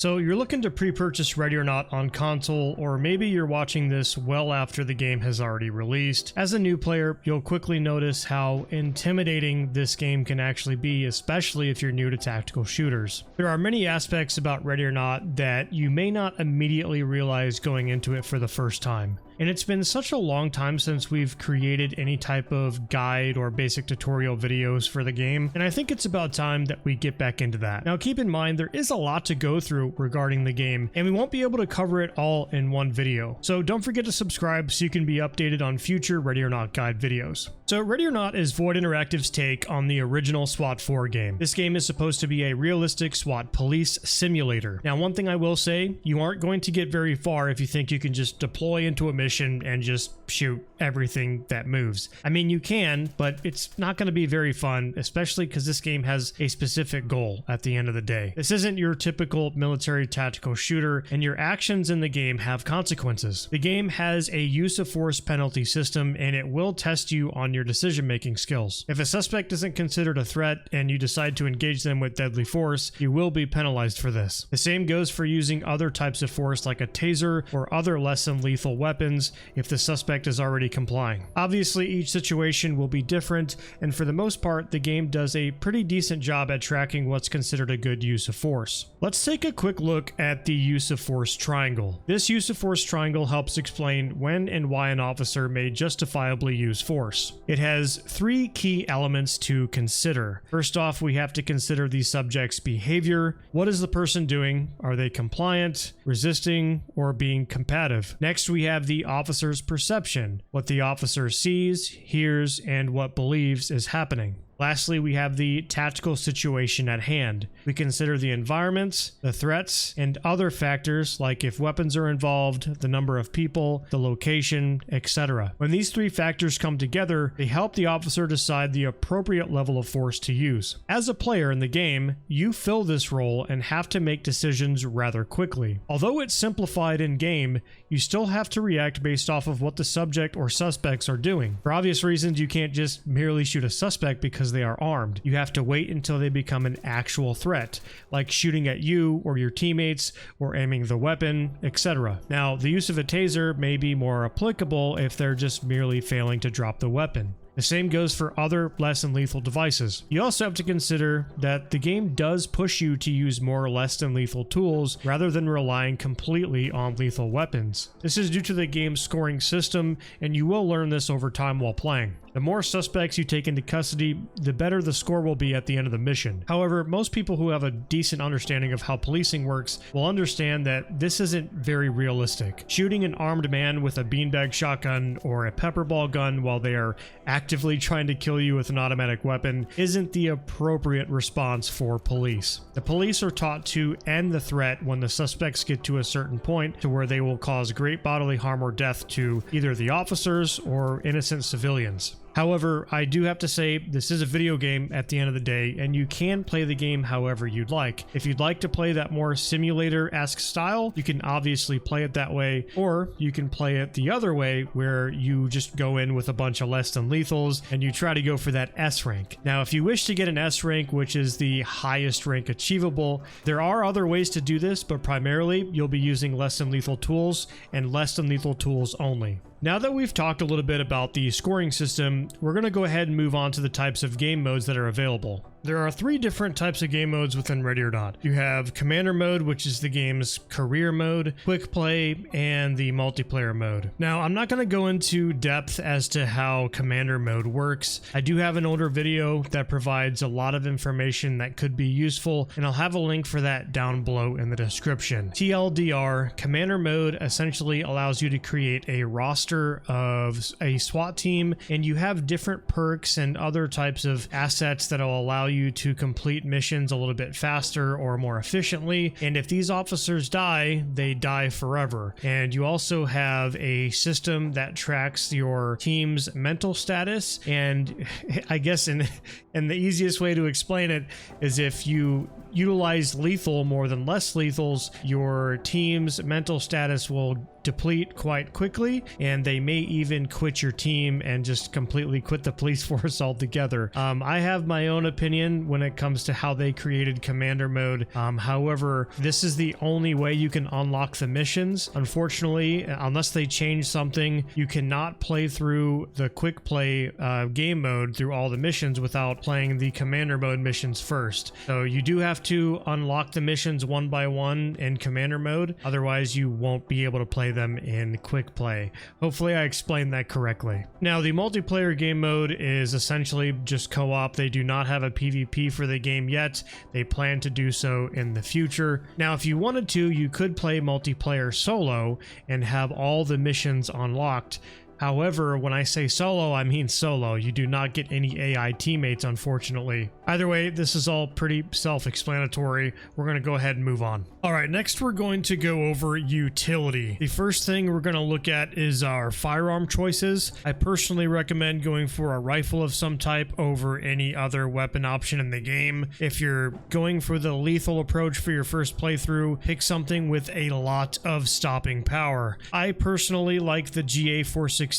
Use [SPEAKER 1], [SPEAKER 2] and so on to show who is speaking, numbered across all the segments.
[SPEAKER 1] So you're looking to pre-purchase Ready or Not on console, or maybe you're watching this well after the game has already released. As a new player, you'll quickly notice how intimidating this game can actually be, especially if you're new to tactical shooters. There are many aspects about Ready or Not that you may not immediately realize going into it for the first time. And it's been such a long time since we've created any type of guide or basic tutorial videos for the game, and I think it's about time that we get back into that. Now keep in mind, there is a lot to go through regarding the game, and we won't be able to cover it all in one video. So don't forget to subscribe so you can be updated on future Ready or Not guide videos. So Ready or Not is Void Interactive's take on the original SWAT 4 game. This game is supposed to be a realistic SWAT police simulator. Now one thing I will say, you aren't going to get very far if you think you can just deploy into a mission and just shoot everything that moves. I mean, you can, but it's not going to be very fun, especially because this game has a specific goal at the end of the day. This isn't your typical military tactical shooter, and your actions in the game have consequences. The game has a use of force penalty system, and it will test you on your decision-making skills. If a suspect isn't considered a threat and you decide to engage them with deadly force, you will be penalized for this. The same goes for using other types of force like a taser or other less than lethal weapons if the suspect is already complying. Obviously, each situation will be different, and for the most part, the game does a pretty decent job at tracking what's considered a good use of force. Let's take a quick look at the use of force triangle. This use of force triangle helps explain when and why an officer may justifiably use force. It has three key elements to consider. First off, we have to consider the subject's behavior. What is the person doing? Are they compliant, resisting, or being combative? Next, we have the officer's perception, what the officer sees, hears, and what believes is happening. Lastly, we have the tactical situation at hand. We consider the environment, the threats, and other factors like if weapons are involved, the number of people, the location, etc. When these three factors come together, they help the officer decide the appropriate level of force to use. As a player in the game, you fill this role and have to make decisions rather quickly. Although it's simplified in-game, you still have to react based off of what the subject or suspects are doing. For obvious reasons, you can't just merely shoot a suspect because they are armed. You have to wait until they become an actual threat, like shooting at you or your teammates or aiming the weapon, etc. Now, the use of a taser may be more applicable if they're just merely failing to drop the weapon. The same goes for other less than lethal devices. You also have to consider that the game does push you to use more less than lethal tools rather than relying completely on lethal weapons. This is due to the game's scoring system, and you will learn this over time while playing. The more suspects you take into custody, the better the score will be at the end of the mission. However, most people who have a decent understanding of how policing works will understand that this isn't very realistic. Shooting an armed man with a beanbag shotgun or a pepperball gun while they are actively trying to kill you with an automatic weapon isn't the appropriate response for police. The police are taught to end the threat when the suspects get to a certain point to where they will cause great bodily harm or death to either the officers or innocent civilians. However, I do have to say this is a video game at the end of the day, and you can play the game however you'd like. If you'd like to play that more simulator-esque style, you can obviously play it that way, or you can play it the other way where you just go in with a bunch of less than lethals and you try to go for that S rank. Now, if you wish to get an S rank, which is the highest rank achievable, there are other ways to do this, but primarily you'll be using less than lethal tools and less than lethal tools only. Now that we've talked a little bit about the scoring system, we're going to go ahead and move on to the types of game modes that are available. There are three different types of game modes within Ready or Not. You have Commander mode, which is the game's career mode, Quick Play, and the multiplayer mode. Now, I'm not going to go into depth as to how Commander mode works. I do have an older video that provides a lot of information that could be useful, and I'll have a link for that down below in the description. TLDR, Commander mode essentially allows you to create a roster of a SWAT team, and you have different perks and other types of assets that will allow you to complete missions a little bit faster or more efficiently. And if these officers die, they die forever. And you also have a system that tracks your team's mental status. And I guess in the easiest way to explain it is if you utilize lethal more than less lethals, your team's mental status will deplete quite quickly, and they may even quit your team and just completely quit the police force altogether. I have my own opinion when it comes to how they created commander mode. However, this is the only way you can unlock the missions. Unfortunately, unless they change something, you cannot play through the quick play game mode through all the missions without playing the commander mode missions first. So you do have to unlock the missions one by one in commander mode, otherwise you won't be able to play them in quick play. Hopefully I explained that correctly. Now, the multiplayer game mode is essentially just co-op. They do not have a PvP for the game yet. They plan to do so in the future. Now, if you wanted to, you could play multiplayer solo and have all the missions unlocked. However, when I say solo, I mean solo. You do not get any AI teammates, unfortunately. Either way, this is all pretty self-explanatory. We're going to go ahead and move on. All right, next we're going to go over utility. The first thing we're going to look at is our firearm choices. I personally recommend going for a rifle of some type over any other weapon option in the game. If you're going for the lethal approach for your first playthrough, pick something with a lot of stopping power. I personally like the GA416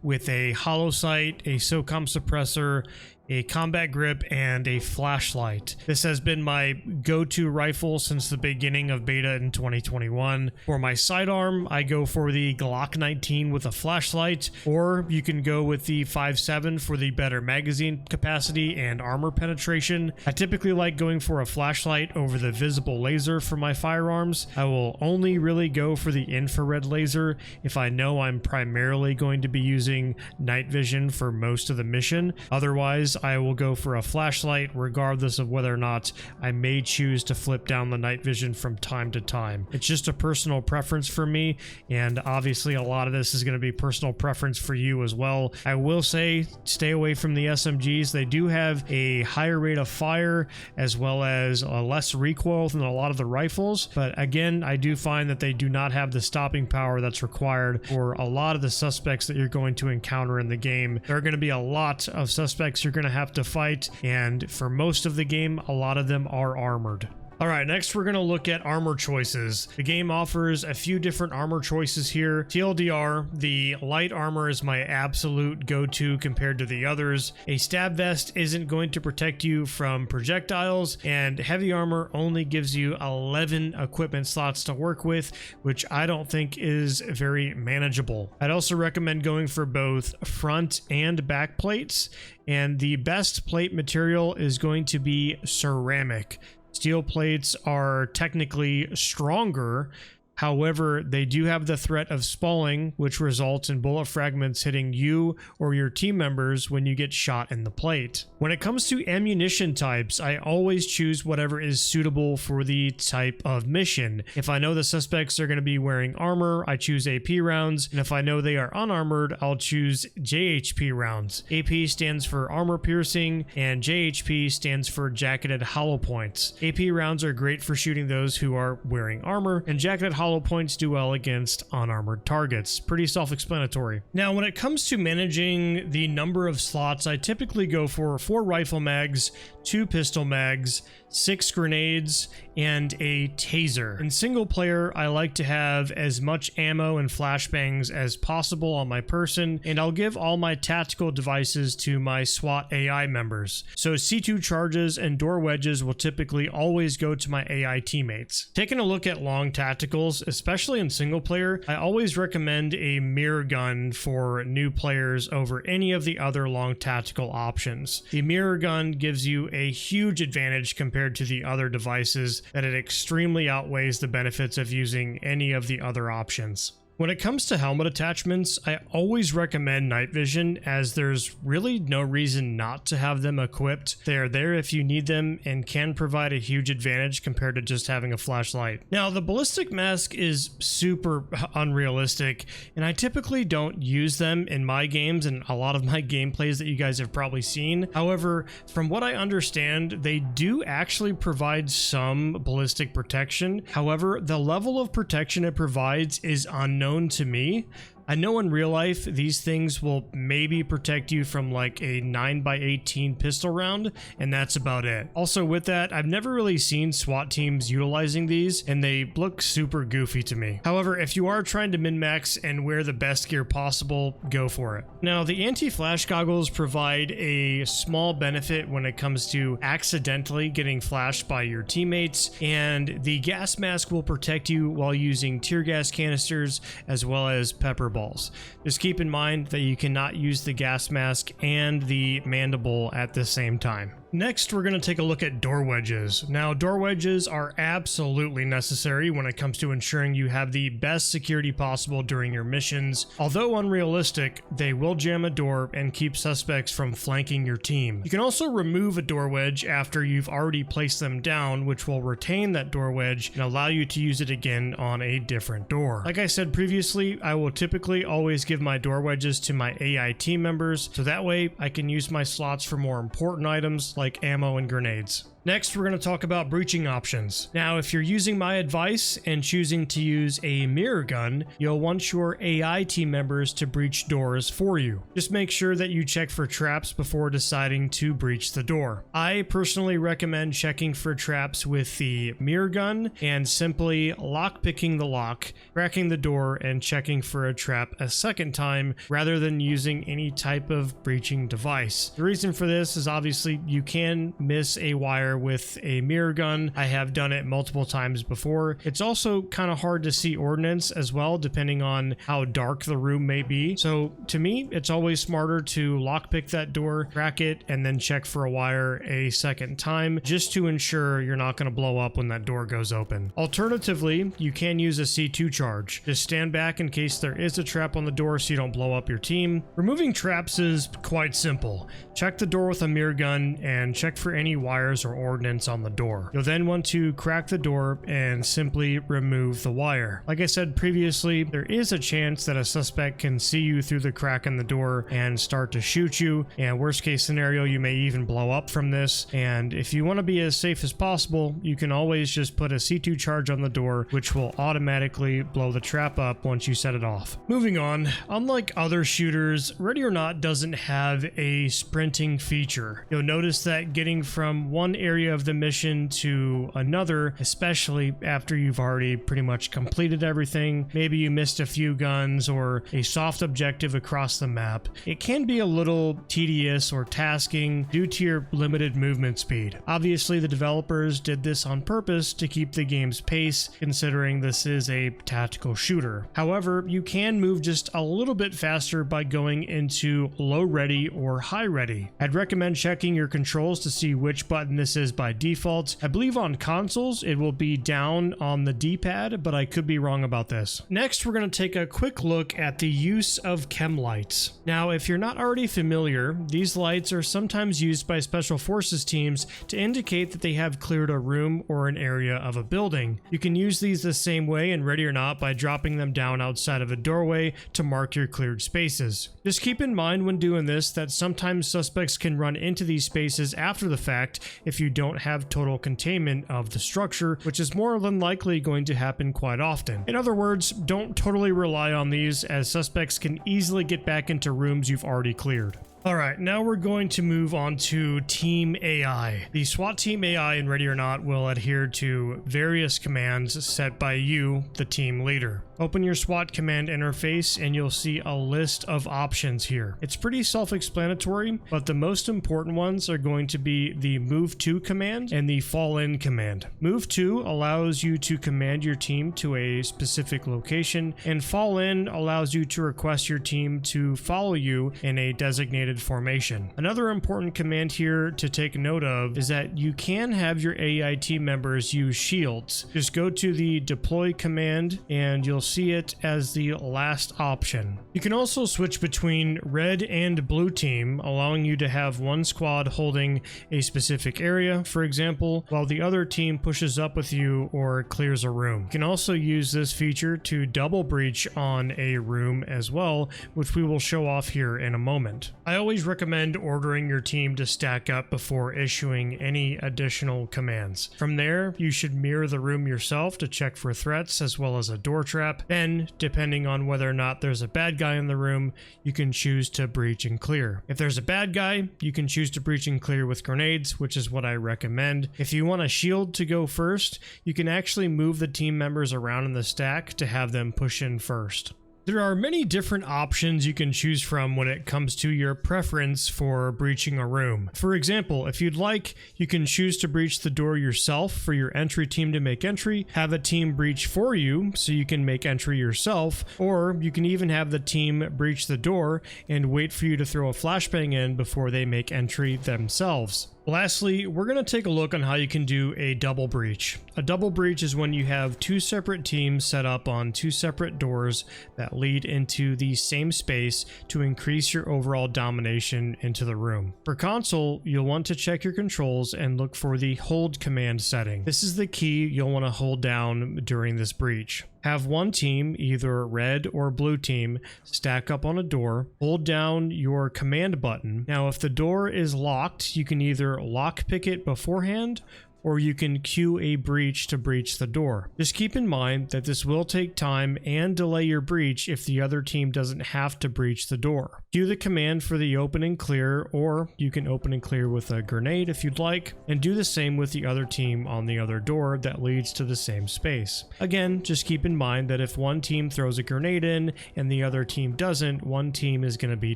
[SPEAKER 1] with a hollow sight, a SOCOM suppressor, a combat grip, and a flashlight. This has been my go-to rifle since the beginning of beta in 2021. For my sidearm, I go for the Glock 19 with a flashlight, or you can go with the 5.7 for the better magazine capacity and armor penetration. I typically like going for a flashlight over the visible laser for my firearms. I will only really go for the infrared laser if I know I'm primarily going to be using night vision for most of the mission. Otherwise, I will go for a flashlight regardless of whether or not I may choose to flip down the night vision from time to time. It's just a personal preference for me, and obviously a lot of this is going to be personal preference for you as well. I will say stay away from the SMGs. They do have a higher rate of fire as well as a less recoil than a lot of the rifles, but again, I do find that they do not have the stopping power that's required for a lot of the suspects that you're going to encounter in the game. There are going to be a lot of suspects you're going to have to fight, and for most of the game, a lot of them are armored. Alright, next we're going to look at armor choices. The game offers a few different armor choices here. TLDR, the light armor is my absolute go-to compared to the others. A stab vest isn't going to protect you from projectiles, and heavy armor only gives you 11 equipment slots to work with, which I don't think is very manageable. I'd also recommend going for both front and back plates, and the best plate material is going to be ceramic. Steel plates are technically stronger, however, they do have the threat of spalling, which results in bullet fragments hitting you or your team members when you get shot in the plate. When it comes to ammunition types, I always choose whatever is suitable for the type of mission. If I know the suspects are going to be wearing armor, I choose AP rounds, and if I know they are unarmored, I'll choose JHP rounds. AP stands for armor piercing, and JHP stands for jacketed hollow points. AP rounds are great for shooting those who are wearing armor, and jacketed hollow points do well against unarmored targets. Pretty self-explanatory. Now, when it comes to managing the number of slots, I typically go for 4 rifle mags, 2 pistol mags, 6 grenades, and a taser. In single player, I like to have as much ammo and flashbangs as possible on my person, and I'll give all my tactical devices to my SWAT AI members. So C2 charges and door wedges will typically always go to my AI teammates. Taking a look at long tacticals, especially in single player, I always recommend a mirror gun for new players over any of the other long tactical options. The mirror gun gives you a huge advantage compared to the other devices, that it extremely outweighs the benefits of using any of the other options. When it comes to helmet attachments, I always recommend night vision, as there's really no reason not to have them equipped. They are there if you need them and can provide a huge advantage compared to just having a flashlight. Now, the ballistic mask is super unrealistic, and I typically don't use them in my games and a lot of my gameplays that you guys have probably seen. However, from what I understand, they do actually provide some ballistic protection. However, the level of protection it provides is unknown to me. I know in real life these things will maybe protect you from like a 9x18 pistol round, and that's about it. Also with that, I've never really seen SWAT teams utilizing these, and they look super goofy to me. However, if you are trying to min-max and wear the best gear possible, go for it. Now, the anti-flash goggles provide a small benefit when it comes to accidentally getting flashed by your teammates, and the gas mask will protect you while using tear gas canisters as well as pepper balls. Just keep in mind that you cannot use the gas mask and the mandible at the same time. Next, we're going to take a look at door wedges. Now, door wedges are absolutely necessary when it comes to ensuring you have the best security possible during your missions. Although unrealistic, they will jam a door and keep suspects from flanking your team. You can also remove a door wedge after you've already placed them down, which will retain that door wedge and allow you to use it again on a different door. Like I said previously, I will typically always give my door wedges to my AI team members, so that way I can use my slots for more important items like ammo and grenades. Next, we're going to talk about breaching options. Now, if you're using my advice and choosing to use a mirror gun, you'll want your AI team members to breach doors for you. Just make sure that you check for traps before deciding to breach the door. I personally recommend checking for traps with the mirror gun and simply lockpicking the lock, cracking the door, and checking for a trap a second time rather than using any type of breaching device. The reason for this is obviously you can miss a wire with a mirror gun. I have done it multiple times before. It's also kind of hard to see ordnance as well, depending on how dark the room may be. So to me, it's always smarter to lockpick that door, crack it, and then check for a wire a second time, just to ensure you're not going to blow up when that door goes open. Alternatively, you can use a C2 charge. Just stand back in case there is a trap on the door so you don't blow up your team. Removing traps is quite simple. Check the door with a mirror gun and check for any wires or ordnance on the door. You'll then want to crack the door and simply remove the wire. Like I said previously, there is a chance that a suspect can see you through the crack in the door and start to shoot you, and worst case scenario, you may even blow up from this. And if you want to be as safe as possible, you can always just put a C2 charge on the door, which will automatically blow the trap up once you set it off. Moving on, unlike other shooters, Ready or Not doesn't have a sprinting feature. You'll notice that getting from one area of the mission to another, especially after you've already pretty much completed everything, maybe you missed a few guns or a soft objective across the map, it can be a little tedious or tasking due to your limited movement speed. Obviously, the developers did this on purpose to keep the game's pace, considering this is a tactical shooter. However, you can move just a little bit faster by going into low ready or high ready. I'd recommend checking your controls to see which button this is by default. I believe on consoles it will be down on the D-pad, but I could be wrong about this. Next, we're going to take a quick look at the use of chem lights. Now, if you're not already familiar, these lights are sometimes used by special forces teams to indicate that they have cleared a room or an area of a building. You can use these the same way in Ready or Not by dropping them down outside of a doorway to mark your cleared spaces. Just keep in mind when doing this that sometimes suspects can run into these spaces after the fact if you don't have total containment of the structure, which is more than likely going to happen quite often. In other words, don't totally rely on these, as suspects can easily get back into rooms you've already cleared. Alright, now we're going to move on to Team AI. The SWAT Team AI in Ready or Not will adhere to various commands set by you, the team leader. Open your SWAT command interface and you'll see a list of options here. It's pretty self-explanatory, but the most important ones are going to be the Move To command and the Fall In command. Move To allows you to command your team to a specific location, and Fall In allows you to request your team to follow you in a designated formation. Another important command here to take note of is that you can have your AI team members use shields. Just go to the Deploy command and you'll see it as the last option. You can also switch between red and blue team, allowing you to have one squad holding a specific area, for example, while the other team pushes up with you or clears a room. You can also use this feature to double breach on a room as well, which we will show off here in a moment. I always recommend ordering your team to stack up before issuing any additional commands. From there, you should mirror the room yourself to check for threats as well as a door trap. Then, depending on whether or not there's a bad guy in the room, you can choose to breach and clear. If there's a bad guy, you can choose to breach and clear with grenades, which is what I recommend. If you want a shield to go first, you can actually move the team members around in the stack to have them push in first. There are many different options you can choose from when it comes to your preference for breaching a room. For example, if you'd like, you can choose to breach the door yourself for your entry team to make entry, have a team breach for you so you can make entry yourself, or you can even have the team breach the door and wait for you to throw a flashbang in before they make entry themselves. Lastly, we're going to take a look on how you can do a double breach. A double breach is when you have two separate teams set up on two separate doors that lead into the same space to increase your overall domination into the room. For console, you'll want to check your controls and look for the hold command setting. This is the key you'll want to hold down during this breach. Have one team, either red or blue team, stack up on a door, hold down your command button. Now, if the door is locked, you can either lockpick it beforehand or you can cue a breach to breach the door. Just keep in mind that this will take time and delay your breach if the other team doesn't have to breach the door. Cue the command for the open and clear, or you can open and clear with a grenade if you'd like, and do the same with the other team on the other door that leads to the same space. Again, just keep in mind that if one team throws a grenade in and the other team doesn't, one team is going to be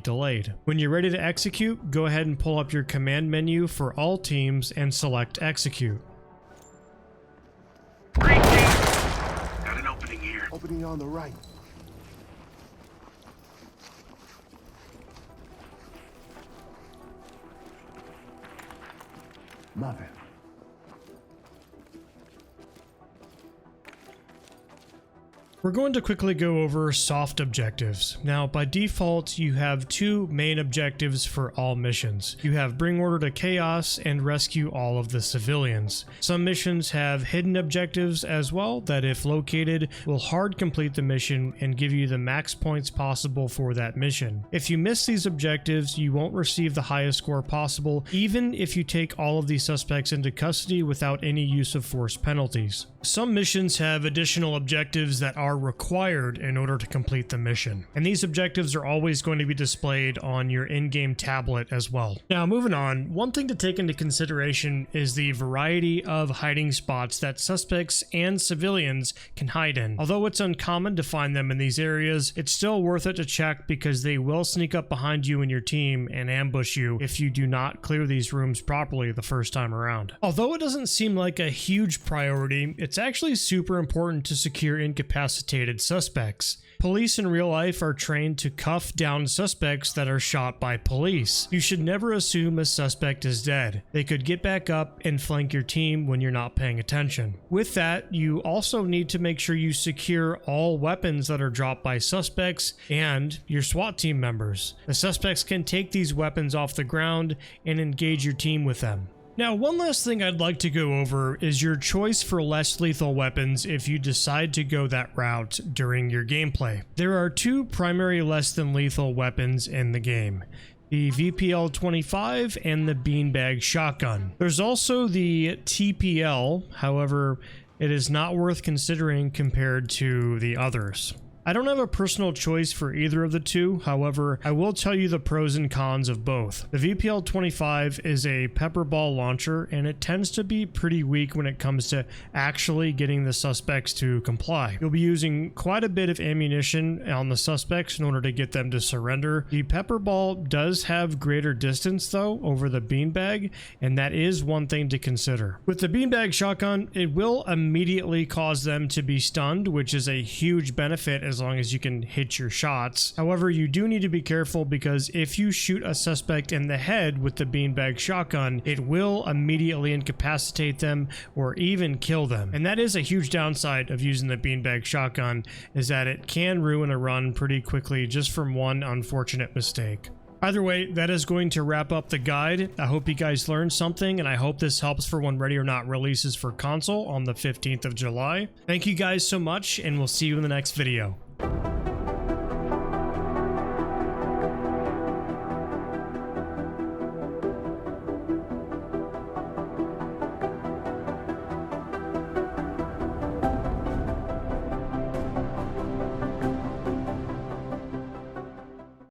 [SPEAKER 1] delayed. When you're ready to execute, go ahead and pull up your command menu for all teams and select execute.
[SPEAKER 2] Green team! Got an opening here.
[SPEAKER 3] Opening on the right. Nothing.
[SPEAKER 1] We're going to quickly go over soft objectives. Now, by default, you have two main objectives for all missions. You have bring order to chaos and rescue all of the civilians. Some missions have hidden objectives as well that, if located, will hard complete the mission and give you the max points possible for that mission. If you miss these objectives, you won't receive the highest score possible, even if you take all of these suspects into custody without any use of force penalties. Some missions have additional objectives that are required in order to complete the mission, and these objectives are always going to be displayed on your in-game tablet as well. Now, moving on, one thing to take into consideration is the variety of hiding spots that suspects and civilians can hide in. Although it's uncommon to find them in these areas, it's still worth it to check because they will sneak up behind you and your team and ambush you if you do not clear these rooms properly the first time around. Although it doesn't seem like a huge priority, it's actually super important to secure incapacitated suspects. Police in real life are trained to cuff down suspects that are shot by police. You should never assume a suspect is dead. They could get back up and flank your team when you're not paying attention. With that, you also need to make sure you secure all weapons that are dropped by suspects and your SWAT team members. The suspects can take these weapons off the ground and engage your team with them. Now, one last thing I'd like to go over is your choice for less lethal weapons if you decide to go that route during your gameplay. There are two primary less than lethal weapons in the game: the VPL-25 and the beanbag shotgun. There's also the TPL, however, it is not worth considering compared to the others. I don't have a personal choice for either of the two, however, I will tell you the pros and cons of both. The VPL-25 is a pepper ball launcher, and it tends to be pretty weak when it comes to actually getting the suspects to comply. You'll be using quite a bit of ammunition on the suspects in order to get them to surrender. The pepper ball does have greater distance though over the beanbag, and that is one thing to consider. With the beanbag shotgun, it will immediately cause them to be stunned, which is a huge benefit as long as you can hit your shots. However, you do need to be careful because if you shoot a suspect in the head with the beanbag shotgun, it will immediately incapacitate them or even kill them. And that is a huge downside of using the beanbag shotgun, is that it can ruin a run pretty quickly just from one unfortunate mistake. Either way, that is going to wrap up the guide. I hope you guys learned something, and I hope this helps for when Ready or Not releases for console on the 15th of July. Thank you guys so much, and we'll see you in the next video.